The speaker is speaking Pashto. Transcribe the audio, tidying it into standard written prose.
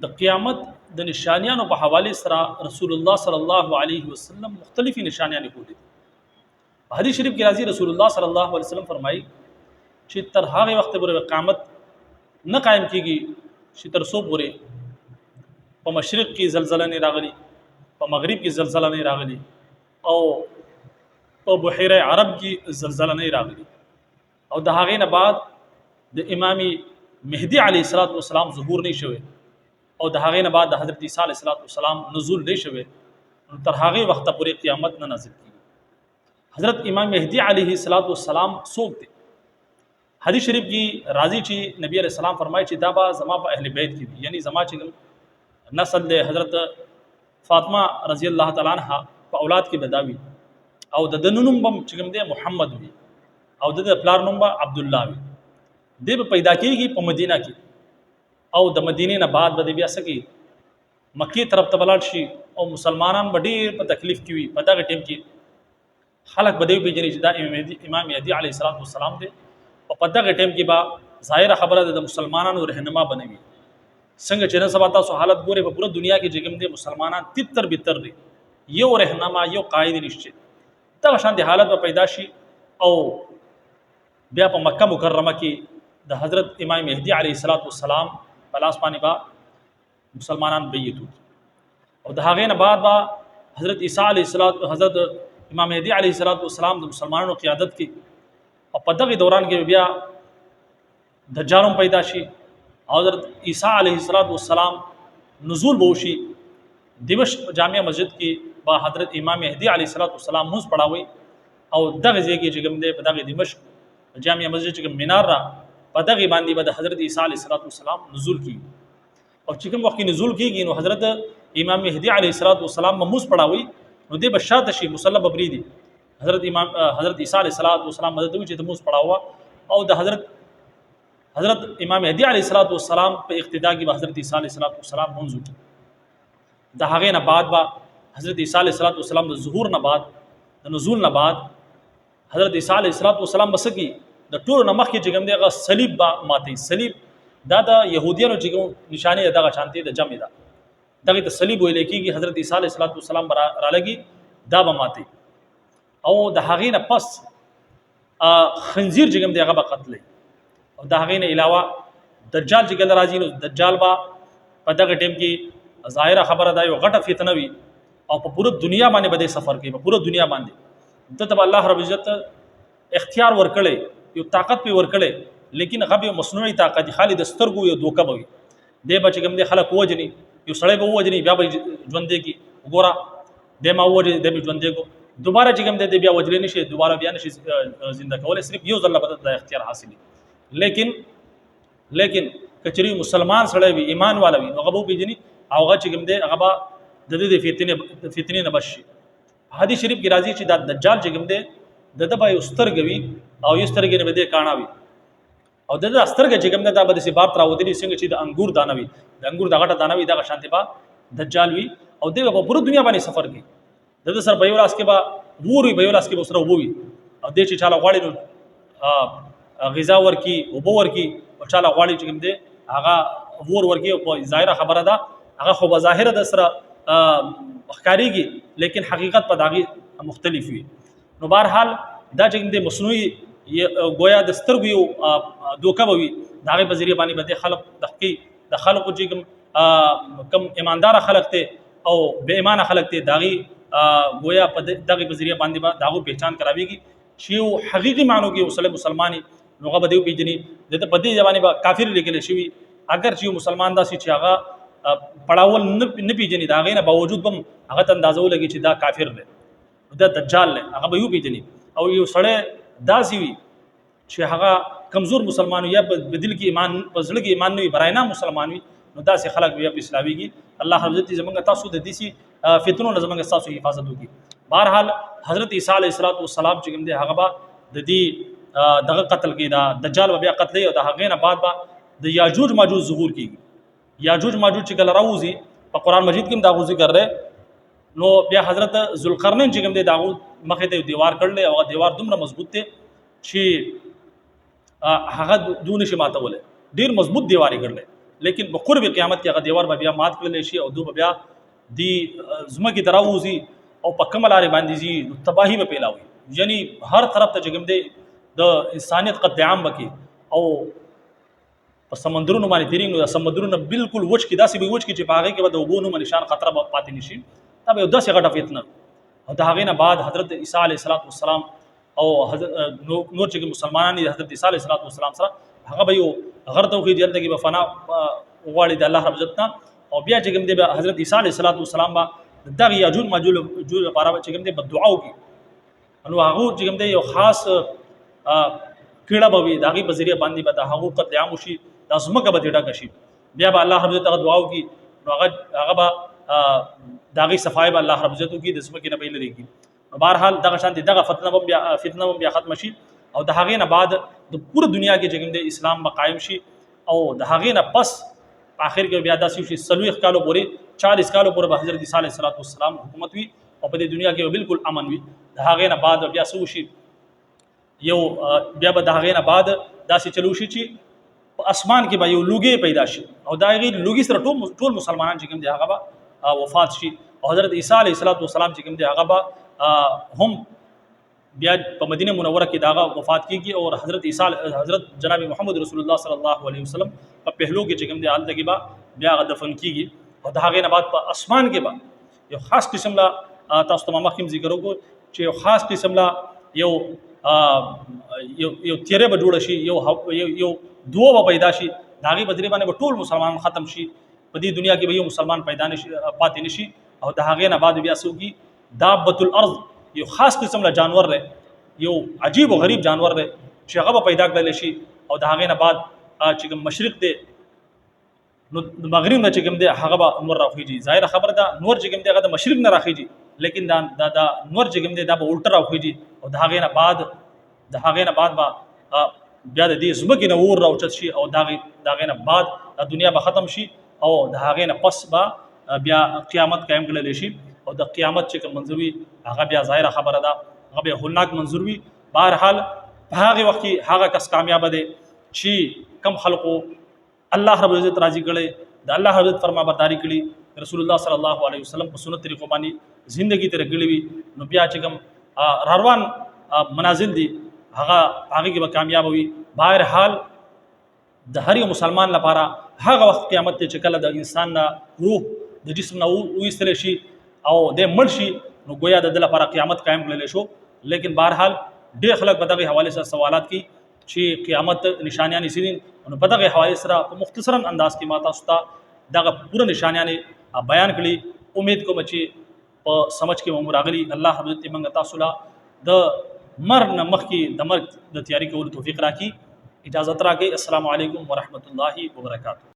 د قیامت د نشانیانو په حواله سره رسول الله صلی الله علیه وسلم مختلفي نشانیان کولې. په حدیث شریف کې راځي رسول الله صلی الله علیه وسلم فرمایي چې تر هغه وخت پورې قیامت نه قائم کیږي چې تر څو پورې په مشرق کې زلزلہ نه راغلي، په مغرب کې زلزلہ نه راغلي، او په بحیره عرب کې زلزلہ نه راغلي. او د هغې نه بعد د امام مهدی علیه السلام ظهور نه شوی، او د هغې نه بعد د حضرت عیسی علیه السلام نزول نه شوی. تر هغې وخت پورې قیامت نه نازل کیږي. حضرت امام مهدی علیه السلام څوک دی؟ حدیث شریف کې راځي چې نبی علیہ السلام فرمایي چې دا به زما په اهل بیت کې دي، یعنی زما چې نسل د حضرت فاطمه رضی الله تعالی عنها په اولاد کې بداوي، او د نوم بم چې کوم دی محمد وي، او د پلار نوم به عبد الله وي. دی به پیدا کېږي په مدینه کې، او د مدینې نه بعد به بیا سکی مکی طرف ته بلاړ شي، او مسلمانان به ډېر په تکلیف کې وي. په دغه ټیم کې خلک به دی پیژني چې دا امام مهدی علیه السلام دی، او په دغه ټیم کې به ظاهره خبره د مسلمانانو رهنما بنوي. څنګه چې نن سبا تاسو حالت ګورئ په پوره دنیا کې چې کوم دي مسلمانان تتر بتر دي، یو رهنما یو قائد نشته. دغه شان د حالت به پیدا شي، او بیا په مکه مکرمه کې د حضرت امام مهدی علیه السلام په لاس باندې به مسلمانان بیعت وکړي. او د هغې نه بعد به حضرت عیسی علیه حضرت امام مهدی علیه السلام د مسلمانانو قیادت کې، او په دغه دوران کې بیا دجال پیدا شي، او حضرت عیسی علیه السلام نزول به وشي. دمشق جامع مسجد کې با حضرت امام مهدی علیه السلام موږ پڑھاوي، او دغه ځای کې چې کوم دی په دغه دمشق جامع مسجد چې مینار را په دغه باندې به د حضرت عیسی علیه السلام نزول کیږي. او چې کوم وخت نزول کیږي نو حضرت امام مهدی علیه السلام موږ پڑھاوي، نو دی بشات شي مصلی ببریدي حضرت عیسی علیه السلام مدد وی چې موږ پڑھاوه، او د حضرت امام مهدی علیه السلام په اقتدا کې حضرت عیسی علیه السلام منځو. د هغې نه بعد با حضرت عیسی علیه السلام د ظهور نه بعد د نزول نه بعد حضرت عیسی علیه السلام بسکی د ټولو نه مخکې چې کوم دی هغه صلیب با ماتي. صلیب دا د یهودیانو چې کوم نشانه دغه شانتي د جمع ده، دغه ته صلیب ویل کېږي. حضرت عیسی علیه السلام را لګي دا به ماتي، او د هغې نه پس خنزیر چې کوم دی هغه به قتلوي. او د هغې نه علاوه دجال چې کله راځي نو دجال به په دغه ټیم کې ظاهره خبره دا یو غټه فتنه وي، او په پوره دنیا باندې به سفر کوي. په پوره دنیا باندې دته الله رب عزت اختیار ورکړي، یو طاقت په ورکړي، لیکن هغه یو مصنوعي طاقت خالي د سترګو یو دوکه وي. دی به چې کوم دی خلک ووجني، یو سړی به ووجني، بیا به ژوندې کی وګوره دی ما ووجني دی به ژوندې کو، دوباره چې کوم دی بیا وجلې نشي، دوباره بیا نشي زنده کولای، صرف یو ځل به د اختیار حاصلي. لیکن کچری مسلمان سړی وي، ایمان والا وي، هغه به پیژني، او هغه چې کوم دی هغه به د دې فتنې نه بچ شي. حدیث شریف کې راځي چې دا دجال چې کوم دی د به یو سترګه وي، او یو سترګې نه به دی کاڼه وي، او د سترګې چې کوم دی دا به داسې باب راودلي څنګه چې د انګور دانه وي، د انګور د غټه دانه وي، دغه شانتې به دجال وي. او دی به په پوره دنیا باندې سفر کوي. د سر په یو لاس کې به وور وي، په یو لاس کې به سره اوبه وي، او دی چې چاله غواړي نو غذا ورکي، اوبه ورکي، او چاله غواړي چې کوم دی هغه وور ورکي. او په ظاهره خبره ده هغه خو به ظاهره د سره ښکارېږي، لیکن حقیقت په دغه مختلف وي. نو بهرحال دا چې کوم دی مصنوعي گویا د سترګو یو دوکه به وي، د هغې په ذریعه باندې به د خلق د خلقو چې کوم ایمانداره خلق دی او بې ایمانه خلق دی، د هغې گویا په دغه په ذریعه باندې به د هغو پہچان کراویږي چې یو حقیقي معنو کې یو سړی مسلماني، نو هغه به دی وپېژني. د په دې باندې به کافر لیکلی شوي، اگر چې یو مسلمان داسې چې هغه پړاول نه پېژني، د هغې نه باوجود به هغه ته اندازه ولګي چې دا کافر دی، دا دجال دی، هغه به یې وپېژني. او یو سړی داسې وي چې هغه کمزور مسلمان وي، یا په دل کې ایمان، په زړه کې ایمان نه وي، براینا مسلمان وي، نو داسې خلک بیا په اسلامېږي. الله رب عزت زموږ تاسو د داسې فتنو نه زموږ تاسو حفاظت وکړي. بهرحال حضرت عیسی علیه السلام چې کوم دی هغه به د دې دغه قتل کې، دا دجال به بیا قتلوي، او د هغې نه بعد به د یاجوج ماجوج ظهور کېږي. یاجوج ماجوج چې کله راوځي په قرآن مجید کې هم دا ذکر دی، نو بیا حضرت ذوالقرنین چې کوم دی د هغو مخې ته دیوار کړلی، او هغه دیوار دومره مضبوط دی چې هغه دونه شي ماتولی، ډېر مضبوط دیوار یې کړلی. لیکن په قرب قیامت کې هغه دیوار به بیا مات کړل شي او دوی به بیا دی ځمکې ته راوځي او په کومه لارې باندې ځي نو تباهي به پیلاوي یعنی هر طرف ته چې کوم دی د انسانیت قتل عام وکړي او په سمندرونو باندې تیریږي نو د سمندرونو بالکل وچ کې داسې به وچ کې چې په هغې کې به د اوبو نومه نشان خطره به پاتې نشي دا به یو داسې غټه فتنه او د هغې نه بعد حضرت عیسی علیه السلام او نور چې مسلمانان دي حضرت عیسی علیه السلام سره هغه به یو غر ته وخېږي هلته کې به فنا وغواړي د الله رب عزت نه او بیا چې کوم دی به حضرت عیسی علیه السلام به دغه یاجوج ماجوج لپاره چې کوم دی به دعا وکړي نو هغه چې کوم دی یو خاص کیړه به وي د هغې په ذریعه باندې به د هغو قتل عام وشي دا ځمکه به ترې ډکه شي بیا به الله رب عزت هغه دعا وکړي نو هغه به د هغې صفایي به الله رب عزت وکړي د ځمکې نه به یې لرې کړي نو بهرحال دغه شانتې دغه فتنه به بیا ختمه شي او د هغې نه بعد د پوره دنیا کې چې کوم دی اسلام به قایم شي او د هغې نه پس آخر کې بیا داسې شي 40 کالو پورې 40 کالو پورې به حضرت عیسی علیه السلام حکومت وي او په دې دنیا کې به بالکل امن وي د هغې نه بعد بیا څه وشي یو بیا به د هغې نه بعد داسې چلو شي چې په اسمان کې به یو لوګي پیدا شي او دا هغې لوګي سره ټول مسلمانان چې کوم دی هغه به وفات شي او حضرت عیسی علیه السلام چې کوم دی هغه به هم بیا په مدینه منوره کې داغه وفات کیږي او حضرت جناب محمد رسول الله صلی الله علیه وسلم په پهلو کې چې کوم دی حالت کې به بیا دفن کیږي او د هغې نه بعد په اسمان کې به یو خاص قسم لا تاسو ته مخکې ذکر وکړو چې یو خاص قسم لا یو تیرې به جوړ شي یو دوه به پیدا شي د هغې په ذریعه باندې به ټول مسلمان ختم شي په دې دنیا کې به یو مسلمان پیدا نشي پاتې نشي او د هغې نه بعد بیا څه وکړي دابة الارض یو خاص قسم له جانور دی یو عجیب و غریب جانور دی چې هغه به پیدا کړلی شي او د هغې نه بعد چې کوم مشرق دی نو د مغرب نه چې کوم دی هغه به نور راخېږي ظاهره خبره ده نور چې کوم دی هغه د مشرق نه راخېږي لیکن دا نور چې کوم دی دا به الټه راخېږي او د هغې نه بعد به بیا د دې ځمکې نه اور راوچت شي او د هغې نه بعد د دنیا به ختم شي او د هغې نه پس به بیا قیامت قایم کړلی شي او د قیامت چې کوم منظر وي هغه بیا ظاهره خبره ده هغه بیا هولناک منظور وي بهرحال په هغې وخت کې هغه کس کامیابه دی چې کم خلقو الله رب العزت راضي کړی د الله رب العزت فرما برداري کړي رسول الله صلی الله علیه وسلم په سنت طریقو باندې ژوندګي تېره کړې وي نو بیا چې کوم راروان منازل دي هغه کې به کامیاب وي بهرحال د هر یو مسلمان لپاره هغه وخت قیامت دی چې کله د انسان نه روح د جسم نه وایستلی شي او د مړ شي نو گویا د لپاره قیامت قائم کړل شو لیکن بهرحال ډېر خلک په دغه حواله سره سوالات کوي چې قیامت نشانیان سین نو په دغه حواله سره په مختصرا انداز کې ماته ستا دغه پوره نشانیان بیان کړي امید کوم چې په سمجھ کې مو راغلي الله حضرت منګ تاسو لا د مرګ نه مخکې د مرګ د تیاری کولو توفیق راکړي اجازه راکړي السلام علیکم ورحمت الله وبرکاته